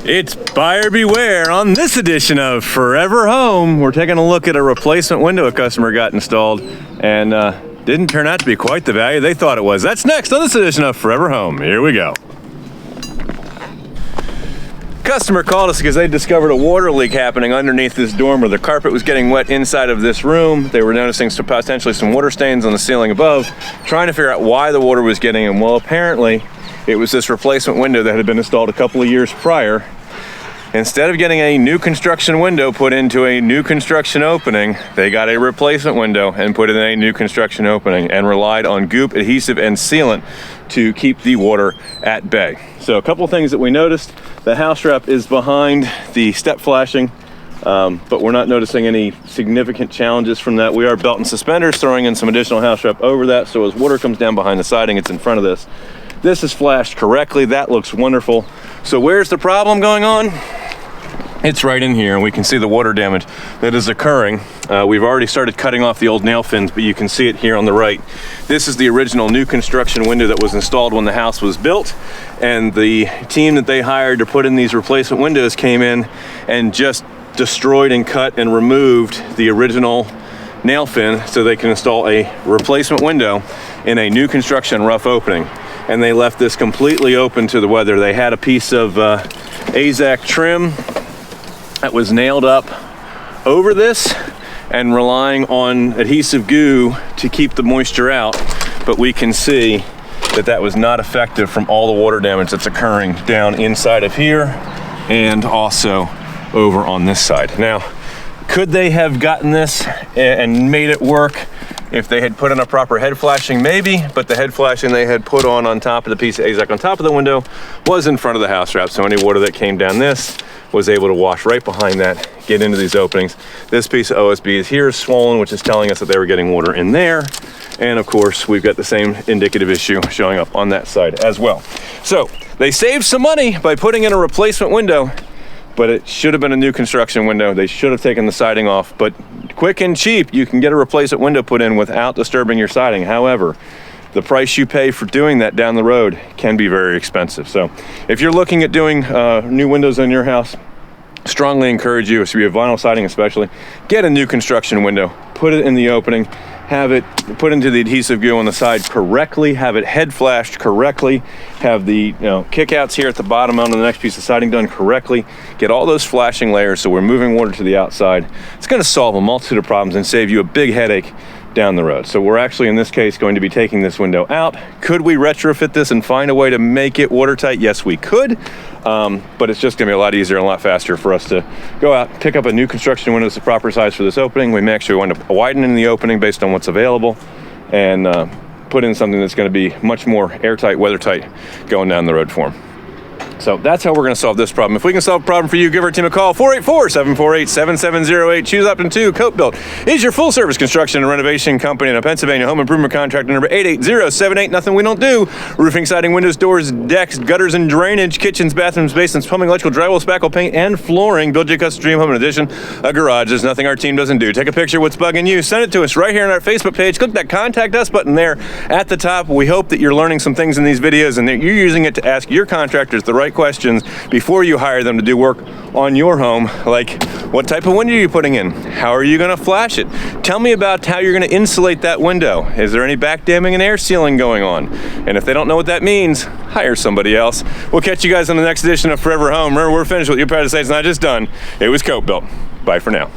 It's buyer beware on this edition of Forever Home. We're taking a look at a replacement window a customer got installed and didn't turn out to be quite the value they thought it was. That's next on this edition of Forever Home. Here we go. Customer called us because they discovered a water leak happening underneath this dormer. The carpet was getting wet inside of this room. They were noticing potentially some water stains on the ceiling above, trying to figure out why the water was getting in. Well, apparently it was this replacement window that had been installed a couple of years prior. Instead of getting a new construction window put into a new construction opening, they got a replacement window and put it in a new construction opening and relied on goop, adhesive, and sealant to keep the water at bay. So a couple of things that we noticed. The house wrap is behind the step flashing, but we're not noticing any significant challenges from that. We are belt and suspenders throwing in some additional house wrap over that, so as water comes down behind the siding, it's in front of this. This is flashed correctly. That looks wonderful. So where's the problem going on? It's right in here, and we can see the water damage that is occurring. We've already started cutting off the old nail fins, but you can see it here on the right. This is the original new construction window that was installed when the house was built, and the team that they hired to put in these replacement windows came in and just destroyed and cut and removed the original nail fin so they can install a replacement window in a new construction rough opening. And they left this completely open to the weather. They had a piece of 𝗷𝘂𝘀𝘀 trim that was nailed up over this and relying on adhesive goo to keep the moisture out, but we can see that that was not effective from all the water damage that's occurring down inside of here and also over on this side. Now, could they have gotten this and made it work if they had put in a proper head flashing? Maybe, but the head flashing they had put on top of the piece of 𝗷𝘂𝘀𝘀 on top of the window was in front of the house wrap, so any water that came down this was able to wash right behind that, get into these openings. This piece of OSB is here swollen, which is telling us that they were getting water in there. And of course, we've got the same indicative issue showing up on that side as well. So they saved some money by putting in a replacement window, but it should have been a new construction window. They should have taken the siding off, but quick and cheap, you can get a replacement window put in without disturbing your siding. However, the price you pay for doing that down the road can be very expensive. So if you're looking at doing new windows in your house, strongly encourage you, if you have vinyl siding especially, get a new construction window, put it in the opening, have it put into the adhesive goo on the side correctly, have it head flashed correctly, have the kickouts here at the bottom on the next piece of siding done correctly, get all those flashing layers so we're moving water to the outside. It's going to solve a multitude of problems and save you a big headache down the road. So we're actually, in this case, going to be taking this window out. Could we retrofit this and find a way to make it watertight? Yes, we could, but it's just gonna be a lot easier and a lot faster for us to go out, pick up a new construction window that's the proper size for this opening. We may actually wind up widening the opening based on what's available and put in something that's gonna be much more airtight, weathertight going down the road for them. So that's how we're going to solve this problem. If we can solve a problem for you, give our team a call, 484-748-7708. Choose option 2. 𝗂𝘂𝘀 is your full-service construction and renovation company and a Pennsylvania home improvement contractor, number 88078. Nothing we don't do. Roofing, siding, windows, doors, decks, gutters and drainage, kitchens, bathrooms, basements, plumbing, electrical, drywall, spackle, paint, and flooring. Build your custom dream home. In addition, a garage. There's nothing our team doesn't do. Take a picture of what's bugging you. Send it to us right here on our Facebook page. Click that Contact Us button there at the top. We hope that you're learning some things in these videos and that you're using it to ask your contractors the right questions before you hire them to do work on your home, like what type of window are you putting in? How are you going to flash it? Tell me about how you're going to insulate that window. Is there any back damming and air sealing going on? And if they don't know what that means, hire somebody else. We'll catch you guys on the next edition of Forever Home. Remember, we're finished. What you're proud to say, it's not just done. It was 𝗂𝘂𝘀𝘀. Bye for now.